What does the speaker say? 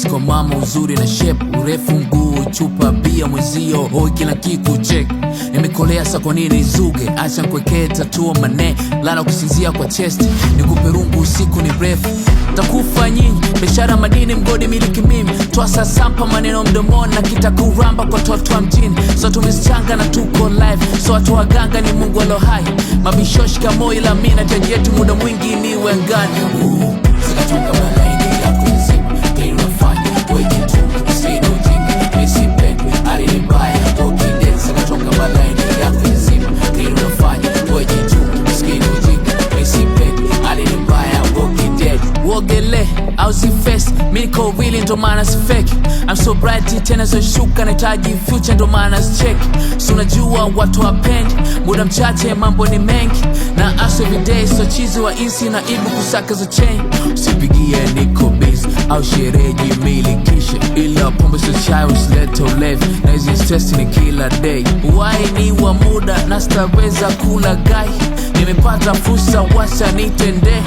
Base kwa mama uzuri na shape, urefu mguu, chupa bia mwezio, hoi kila kiku check. Nimekolea sa kwa nini zuge, acha nkwekee tatua mane, lala kusinzia kwa chest, nikupe rungu usiku ni refu. Takufa nyinyi, biashara madini mgodi miliki mimi, tuasa sampa maneno mdomoni na kita kuramba kwa toto wa mjini. So tumesichanga na tuko live, so watu waganga ni Mungu alo hai. Mabishoshi kamo ila mina jaji yetu muda mwingi ni wengani. Zikatunga malaini ya kunzima, kei unafanya, weki tu, usino jinga, misi peku, alinibaya, okide. Zikatunga malaini ya kunzima, kei unafanya, weki tu, usino jinga, misi peku, alinibaya, okide. Wogele, au si face, miniko really ndo maana si fake. I'm so bright, tena so shuka, nahitaji future ndo maana si check. So unajua watu wapendi, muda mchache mambo ni mengi. Na aso everyday, so chizi wa insi na ibu kusaka za chain. Usipigie niko busy, au sherehe jimilikisha, ila pombe so chai usilete ulevi, na hizi stress ni kila day. Wai ni wa muda, na sitaweza kula gai. Nimepata fursa wacha nitende.